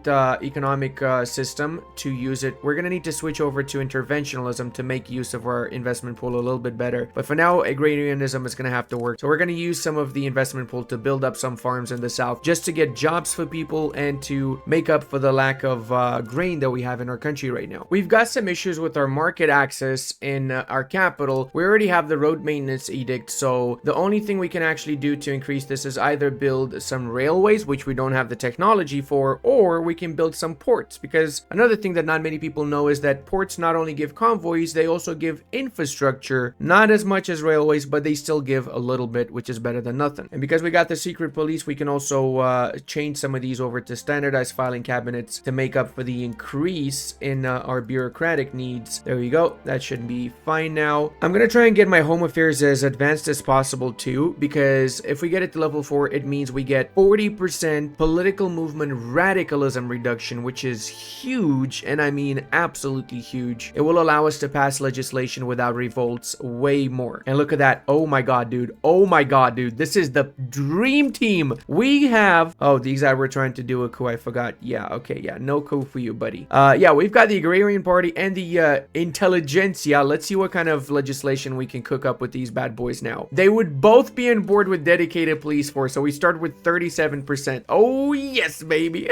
economic system to use it. We're gonna need to switch over to interventionalism to make use of our investment pool a little bit better. But for now, agrarianism is gonna have to work. So we're gonna use some of the investment pool to build up some farms in the south just to get jobs for people and to make up for the lack of grain that we have in our country right now. We've got some issues with our market access in our capital. We already have the road maintenance edict, so the only thing we can actually do to increase this is either build some railways, which we don't have the technology for, or we can build some ports. Because another thing that not many people know is that ports not only give convoys, they also give infrastructure. Not as much as railways, but they still give a little bit, which is better than nothing. And because we got the secret police, we can also change some of these over to standardized filing cabinets to make up for the increase in our bureaucratic needs. There we go. That should be fine now. I'm gonna try and get my home affairs as advanced as possible too, because if we get it to level 4, it means we get 40% political movement radicalism reduction, which is huge, and I mean absolutely huge. It will allow us to pass legislation without revolts way more. And look at that. Oh my god, dude. Oh my god, dude. This is the dream team. We have... Oh, these guys were trying to do a coup. I forgot. Yeah, okay, yeah. No coup for you, buddy. Yeah, we've got the agrarian party and the intelligentsia. Let's see what kind of legislation we can cook up with these bad boys now. They would both be on board with dedicated police force, so we start with 37%. Oh, yes, baby.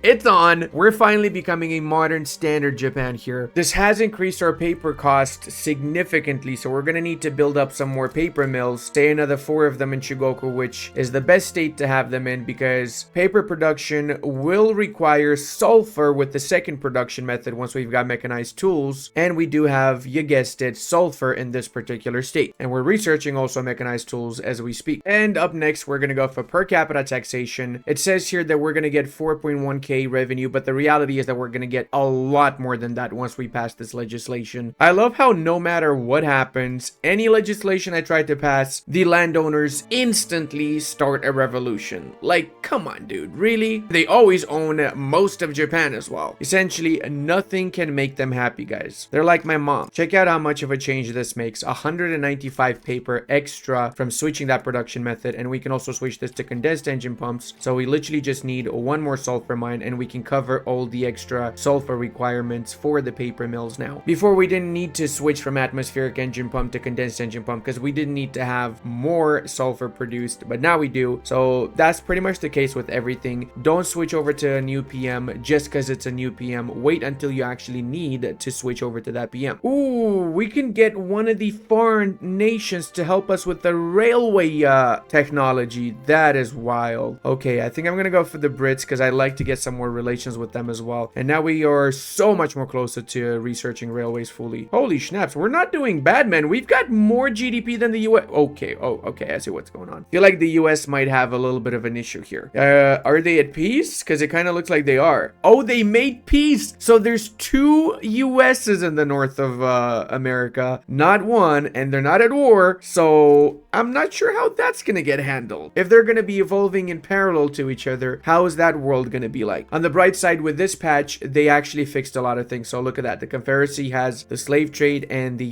It's on. We're finally becoming a modern standard Japan here. This has increased our paper cost significantly, so we're gonna need to build up some more paper mills. Say another 4 of them in Shigoku, which is the best state to have them in because paper production will require sulfur with the second production method once we've got mechanized tools, and we do have, you guessed it, sulfur in this particular state. And we're researching also mechanized tools as we speak. And up next, we're gonna go for per capita taxation. It says here that we're gonna get 4.1k revenue, but the reality is that we're gonna get a lot more than that once we pass this legislation. I love how no matter what happens, any legislation I try to pass, the landowners instantly start a revolution. Like, come on, dude, really? They always own most of Japan as well. Essentially, nothing can make them happy, guys. They're like my mom. Check out how much of a change this makes. 195 paper extra from switching that production method, and we can also switch this to condensed engine pumps. So we literally just need 1 more sulfur mine, and we can cover all the extra sulfur requirements for the paper mills now. Before we didn't need to switch from atmospheric engine pump to condensed engine pump because we didn't need to have more sulfur produced, but now we do. So that's pretty much the case with everything. Don't switch over to a new PM just because it's a new PM. Wait until you actually need to switch over to that PM. Ooh, we can get one of the foreign nations to help us with the railway technology. That is wild. Okay, I think I'm gonna go for the Brits because I'd like to get some more relations with them as well. And now we are so much more closer to researching railways fully. Holy snaps, we're not doing bad, man. We've got more GDP than the US. Okay, oh, okay, I see what's going on. I feel like the US might have a little bit of an issue here. Are they at peace? Because it kind of looks like they are. Oh, they made peace. So there's 2 US's in the north of America, not one, and they're not at war. So I'm not sure how that's gonna get handled. If they're gonna be evolving in parallel to each other, how is that world gonna be like? On the bright side, with this patch, they actually fixed a lot of things. So look at that. The Confederacy has the slave trade and the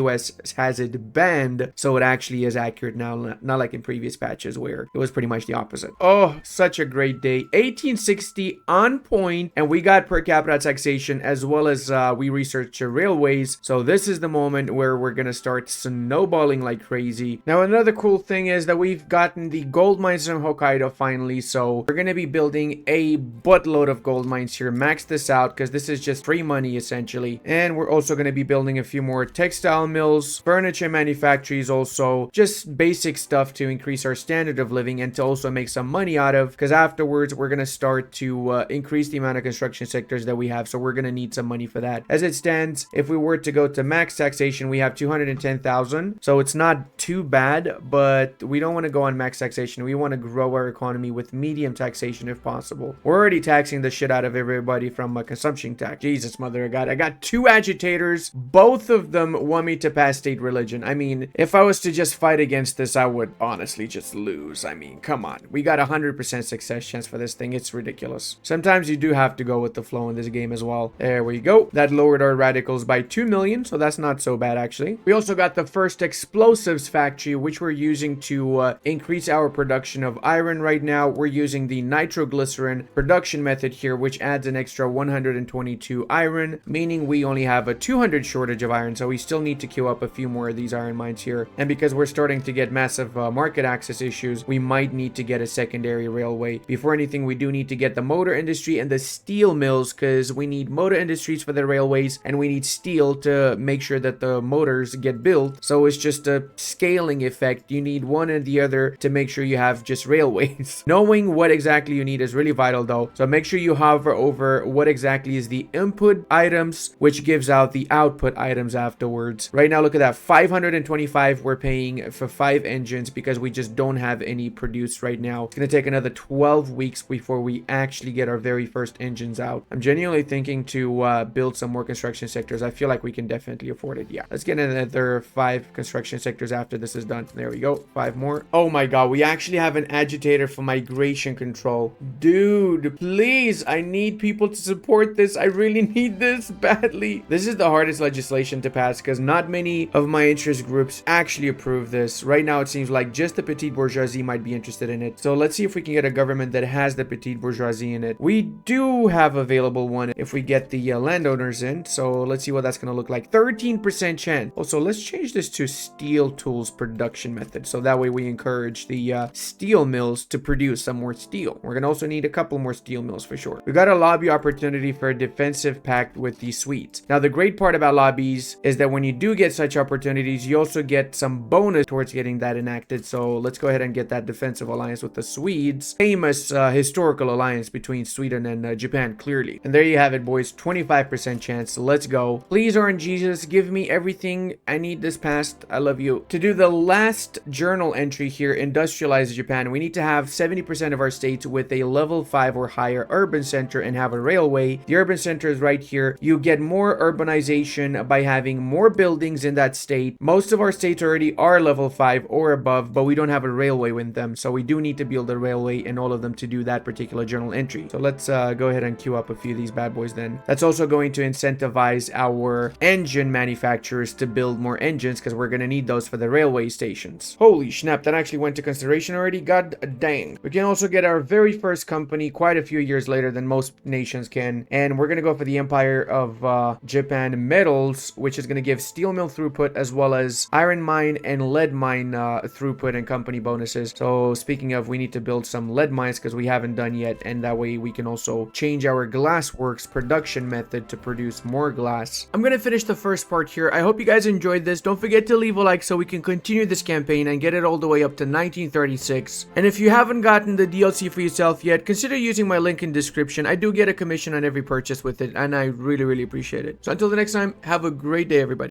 US has it banned. So it actually is accurate now, not like in previous patches where it was pretty much the opposite. Oh, such a great day. 1860 on point, and we got per capita taxation as well as we researched railways. So this is the moment where we're gonna start snowballing like crazy. Now another cool thing is that we've gotten the gold mines in Hokkaido finally. So we're gonna be building a buttload of gold mines here. Max this out because this is just free money essentially. And we're also gonna be building a few more textile mills, furniture manufactories, also just basic stuff to increase our standard of living and to also make some money out of, because afterwards we're gonna start to increase the amount of construction sectors that we have. So we're gonna need some money for that. As it stands, if we were to go to max taxation, we have 210,000. So it's not too bad, but we don't want to go on max taxation. We want to grow our economy with medium taxation if possible. We're already taxing the shit out of everybody from a consumption tax. Jesus, mother of God. I got 2 agitators. Both of them want me to pass state religion. I mean, if I was to just fight against this, I would honestly just lose. I mean, come on. We got 100% success chance for this thing. It's ridiculous. Sometimes you do have to go with the flow in this game as well. There we go. That lowered our radicals by 2 million, so that's not so bad actually. We also got the first explosives factory, which we're using to increase our production of iron. Right now we're using the nitroglycerin production method here, which adds an extra 122 iron, meaning we only have a 200 shortage of iron, so we still need to queue up a few more of these iron mines here. And because we're starting to get massive market access issues, we might need to get a secondary railway. Before anything, we do need to get the motor industry and the steel mills, because we need motor industries for the railways and we need steel to make sure that the motors get built. So it's just a scaling effect. You need one and the other to make sure you have just railways. Knowing what exactly you need is really vital though. So make sure you hover over what exactly is the input items, which gives out the output items afterwards. Right now, look at that. 525 we're paying for 5 engines because we just don't have any produced right now. It's going to take another 12 weeks before we actually get our very first engines out. I'm genuinely thinking to build some more construction sectors. I feel like we can definitely afford it. Yeah, let's get another 5 construction sectors after this is done. There we go. 5 more. Oh my god, we actually have an agitator for migration control. Dude, please, I need people to support this. I really need this badly. This is the hardest legislation to pass because not many of my interest groups actually approve this. Right now, it seems like just the petite bourgeoisie might be interested in it. So let's see if we can get a government that has the petite bourgeoisie in it. We do have available one if we get the landowners in. So let's see what that's going to look like. 13% chance. Also, let's change this to steel tools production method. So that way we encourage the steel mills to produce some more steel. We're going to also need a couple more steel mills for sure. We got a lobby opportunity for a defensive pact with the Swedes. Now, the great part about lobbies is that when you do get such opportunities, you also get some bonus towards getting that enacted. So let's go ahead and get that defensive alliance with the Swedes. Famous historical alliance between Sweden and Japan, clearly. And there you have it, boys. 25% chance. Let's go. Please, Orange Jesus, give me everything I need this passed. I love you. To do the last journal entry here, industrialize Japan, we need to have 70% of our states with a level 5 or higher urban center and have a railway. The urban center is right here. You get more urbanization by having more buildings in that state. Most of our states already are level 5 or above, but we don't have a railway with them. So we do need to build a railway in all of them to do that particular journal entry. So let's go ahead and queue up a few of these bad boys then. That's also going to incentivize our engine manufacturers to build more engines because we're going to need those for the railway stations. Holy snap, that actually went to consideration already. God dang. We can also get our very first company quite a few years later than most nations can. And we're going to go for the Empire of Japan metals, which is going to give steel mill throughput, as well as iron mine and lead mine throughput and company bonuses. So speaking of, we need to build some lead mines because we haven't done yet, and that way we can also change our glassworks production method to produce more glass. I'm going to finish the first part here. I hope you guys enjoyed this. Don't forget to leave a like so we can continue this campaign and get it all the way up to 1936. And if you haven't gotten the DLC for yourself yet, consider using my link in description. I do get a commission on every purchase with it, and I really appreciate it. So until the next time, have a great day, everybody.